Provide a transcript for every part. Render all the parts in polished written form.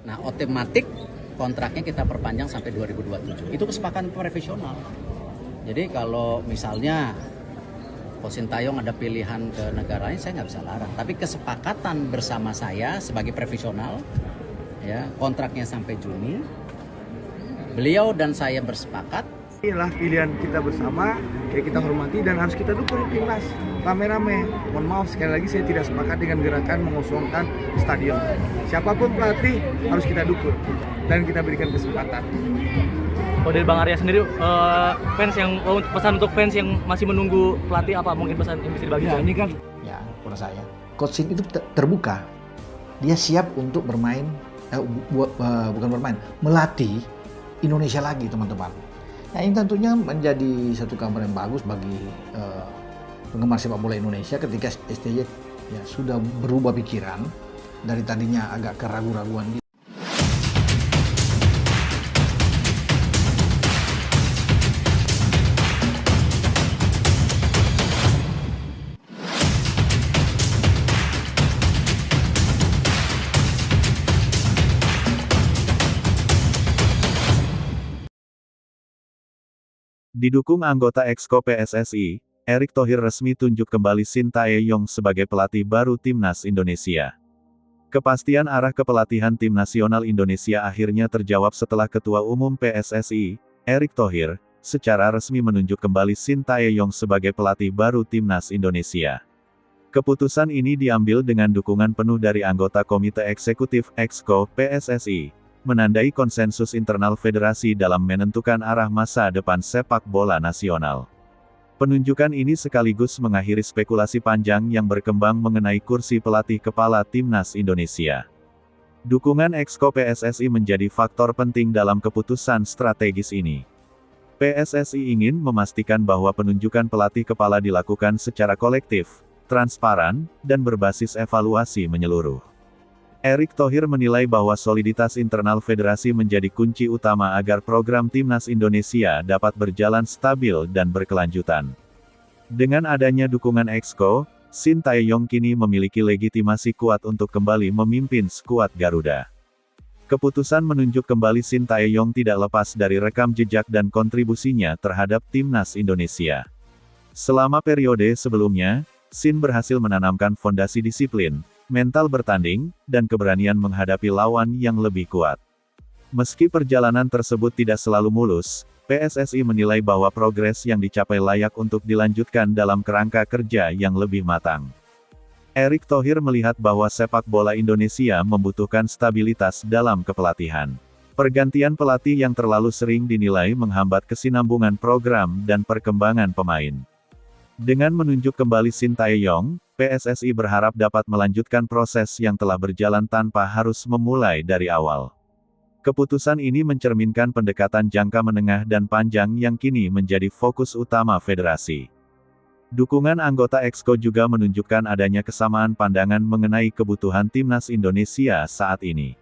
Nah, otomatis kontraknya kita perpanjang sampai 2027. Itu kesepakatan profesional. Jadi kalau misalnya Coach Sintayong ada pilihan ke negara lain, saya nggak bisa larang. Tapi kesepakatan bersama saya sebagai profesional, ya kontraknya sampai Juni. Beliau dan saya bersepakat. Inilah pilihan kita bersama, ya kita hormati dan harus kita dukung timnas rame-rame. Mohon maaf sekali lagi saya tidak sepakat dengan gerakan mengosongkan stadion. Siapapun pelatih harus kita dukung dan kita berikan kesempatan. Kalau dari Bang Arya sendiri, pesan untuk fans yang masih menunggu pelatih apa mungkin pesan yang bisa dibagi? Ya ini kan, ya menurut saya, Coach Shin itu terbuka. Dia siap untuk bermain, bukan bermain, melatih Indonesia lagi teman-teman. Nah ini tentunya menjadi satu kabar yang bagus bagi penggemar sepak bola Indonesia ketika STY ya sudah berubah pikiran dari tadinya agak keraguan-raguan. Didukung anggota Exco PSSI, Erick Thohir resmi tunjuk kembali Shin Tae-yong sebagai pelatih baru Timnas Indonesia. Kepastian arah kepelatihan Tim Nasional Indonesia akhirnya terjawab setelah Ketua Umum PSSI, Erick Thohir, secara resmi menunjuk kembali Shin Tae-yong sebagai pelatih baru Timnas Indonesia. Keputusan ini diambil dengan dukungan penuh dari anggota Komite Eksekutif Exco PSSI, menandai konsensus internal federasi dalam menentukan arah masa depan sepak bola nasional. Penunjukan ini sekaligus mengakhiri spekulasi panjang yang berkembang mengenai kursi pelatih kepala Timnas Indonesia. Dukungan Exco PSSI menjadi faktor penting dalam keputusan strategis ini. PSSI ingin memastikan bahwa penunjukan pelatih kepala dilakukan secara kolektif, transparan, dan berbasis evaluasi menyeluruh. Erick Thohir menilai bahwa soliditas internal federasi menjadi kunci utama agar program Timnas Indonesia dapat berjalan stabil dan berkelanjutan. Dengan adanya dukungan Exco, Shin Tae-yong kini memiliki legitimasi kuat untuk kembali memimpin skuad Garuda. Keputusan menunjuk kembali Shin Tae-yong tidak lepas dari rekam jejak dan kontribusinya terhadap Timnas Indonesia. Selama periode sebelumnya, Shin berhasil menanamkan fondasi disiplin, mental bertanding, dan keberanian menghadapi lawan yang lebih kuat. Meski perjalanan tersebut tidak selalu mulus, PSSI menilai bahwa progres yang dicapai layak untuk dilanjutkan dalam kerangka kerja yang lebih matang. Erick Thohir melihat bahwa sepak bola Indonesia membutuhkan stabilitas dalam kepelatihan. Pergantian pelatih yang terlalu sering dinilai menghambat kesinambungan program dan perkembangan pemain. Dengan menunjuk kembali Shin Tae-yong, PSSI berharap dapat melanjutkan proses yang telah berjalan tanpa harus memulai dari awal. Keputusan ini mencerminkan pendekatan jangka menengah dan panjang yang kini menjadi fokus utama federasi. Dukungan anggota Exco juga menunjukkan adanya kesamaan pandangan mengenai kebutuhan Timnas Indonesia saat ini.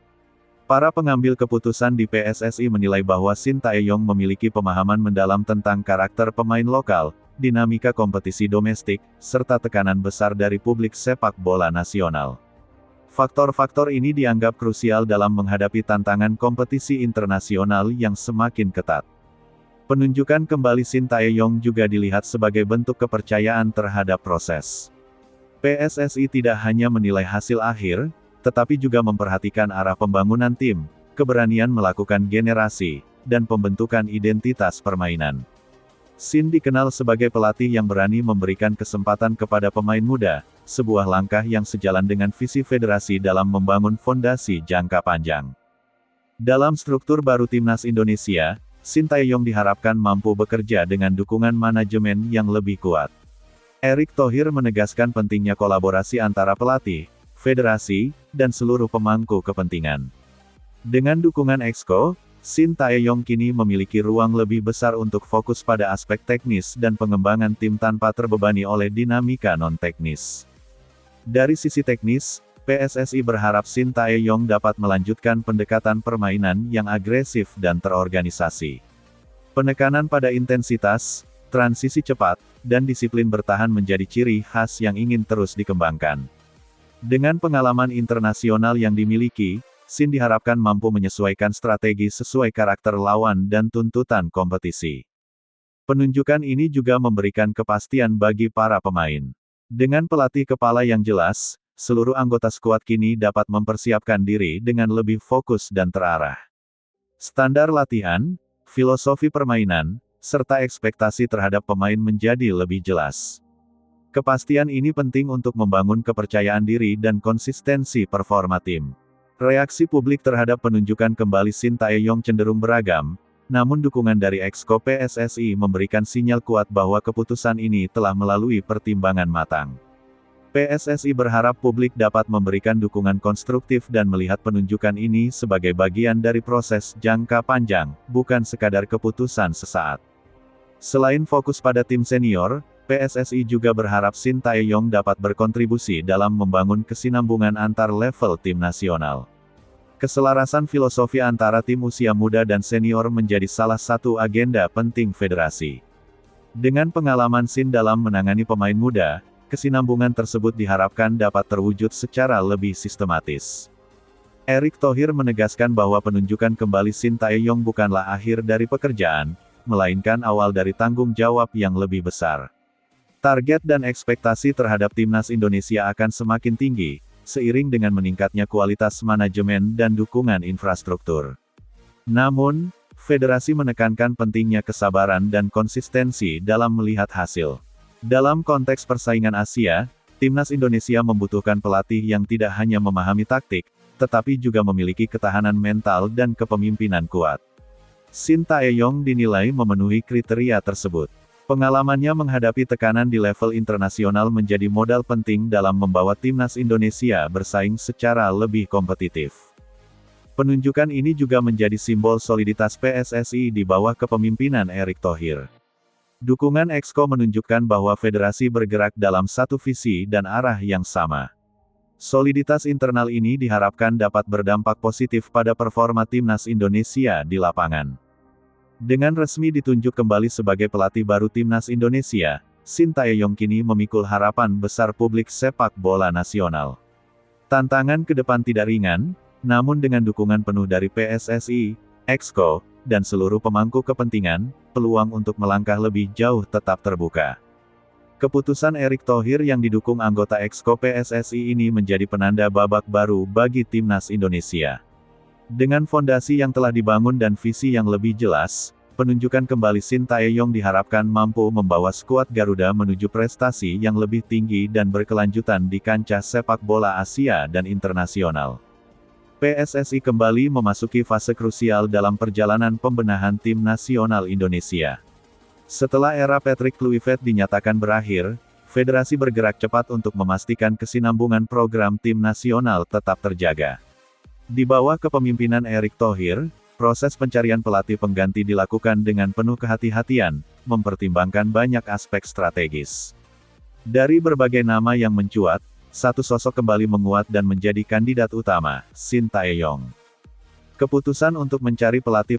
Para pengambil keputusan di PSSI menilai bahwa Shin Tae-yong memiliki pemahaman mendalam tentang karakter pemain lokal, dinamika kompetisi domestik, serta tekanan besar dari publik sepak bola nasional. Faktor-faktor ini dianggap krusial dalam menghadapi tantangan kompetisi internasional yang semakin ketat. Penunjukan kembali Shin Tae-yong juga dilihat sebagai bentuk kepercayaan terhadap proses. PSSI tidak hanya menilai hasil akhir, tetapi juga memperhatikan arah pembangunan tim, keberanian melakukan generasi, dan pembentukan identitas permainan. Shin dikenal sebagai pelatih yang berani memberikan kesempatan kepada pemain muda, sebuah langkah yang sejalan dengan visi federasi dalam membangun fondasi jangka panjang. Dalam struktur baru Timnas Indonesia, Shin Tae-yong diharapkan mampu bekerja dengan dukungan manajemen yang lebih kuat. Erick Thohir menegaskan pentingnya kolaborasi antara pelatih, federasi, dan seluruh pemangku kepentingan. Dengan dukungan Exco, Shin Tae-yong kini memiliki ruang lebih besar untuk fokus pada aspek teknis dan pengembangan tim tanpa terbebani oleh dinamika non-teknis. Dari sisi teknis, PSSI berharap Shin Tae-yong dapat melanjutkan pendekatan permainan yang agresif dan terorganisasi. Penekanan pada intensitas, transisi cepat, dan disiplin bertahan menjadi ciri khas yang ingin terus dikembangkan. Dengan pengalaman internasional yang dimiliki, Shin diharapkan mampu menyesuaikan strategi sesuai karakter lawan dan tuntutan kompetisi. Penunjukan ini juga memberikan kepastian bagi para pemain. Dengan pelatih kepala yang jelas, seluruh anggota skuad kini dapat mempersiapkan diri dengan lebih fokus dan terarah. Standar latihan, filosofi permainan, serta ekspektasi terhadap pemain menjadi lebih jelas. Kepastian ini penting untuk membangun kepercayaan diri dan konsistensi performa tim. Reaksi publik terhadap penunjukan kembali Shin Tae-yong cenderung beragam, namun dukungan dari Exco PSSI memberikan sinyal kuat bahwa keputusan ini telah melalui pertimbangan matang. PSSI berharap publik dapat memberikan dukungan konstruktif dan melihat penunjukan ini sebagai bagian dari proses jangka panjang, bukan sekadar keputusan sesaat. Selain fokus pada tim senior, PSSI juga berharap Shin Tae-yong dapat berkontribusi dalam membangun kesinambungan antar level tim nasional. Keselarasan filosofi antara tim usia muda dan senior menjadi salah satu agenda penting federasi. Dengan pengalaman Shin dalam menangani pemain muda, kesinambungan tersebut diharapkan dapat terwujud secara lebih sistematis. Erick Thohir menegaskan bahwa penunjukan kembali Shin Tae-yong bukanlah akhir dari pekerjaan, melainkan awal dari tanggung jawab yang lebih besar. Target dan ekspektasi terhadap timnas Indonesia akan semakin tinggi, seiring dengan meningkatnya kualitas manajemen dan dukungan infrastruktur. Namun, federasi menekankan pentingnya kesabaran dan konsistensi dalam melihat hasil. Dalam konteks persaingan Asia, timnas Indonesia membutuhkan pelatih yang tidak hanya memahami taktik, tetapi juga memiliki ketahanan mental dan kepemimpinan kuat. Shin Tae-yong dinilai memenuhi kriteria tersebut. Pengalamannya menghadapi tekanan di level internasional menjadi modal penting dalam membawa timnas Indonesia bersaing secara lebih kompetitif. Penunjukan ini juga menjadi simbol soliditas PSSI di bawah kepemimpinan Erick Thohir. Dukungan Exco menunjukkan bahwa federasi bergerak dalam satu visi dan arah yang sama. Soliditas internal ini diharapkan dapat berdampak positif pada performa timnas Indonesia di lapangan. Dengan resmi ditunjuk kembali sebagai pelatih baru timnas Indonesia, Shin Tae-yong kini memikul harapan besar publik sepak bola nasional. Tantangan ke depan tidak ringan, namun dengan dukungan penuh dari PSSI, Exco, dan seluruh pemangku kepentingan, peluang untuk melangkah lebih jauh tetap terbuka. Keputusan Erick Thohir yang didukung anggota Exco PSSI ini menjadi penanda babak baru bagi timnas Indonesia. Dengan fondasi yang telah dibangun dan visi yang lebih jelas, penunjukan kembali Shin Tae-yong diharapkan mampu membawa skuad Garuda menuju prestasi yang lebih tinggi dan berkelanjutan di kancah sepak bola Asia dan internasional. PSSI kembali memasuki fase krusial dalam perjalanan pembenahan tim nasional Indonesia. Setelah era Patrick Kluivert dinyatakan berakhir, federasi bergerak cepat untuk memastikan kesinambungan program tim nasional tetap terjaga. Di bawah kepemimpinan Erick Thohir, proses pencarian pelatih pengganti dilakukan dengan penuh kehati-hatian, mempertimbangkan banyak aspek strategis. Dari berbagai nama yang mencuat, satu sosok kembali menguat dan menjadi kandidat utama, Shin Tae-yong. Keputusan untuk mencari pelatih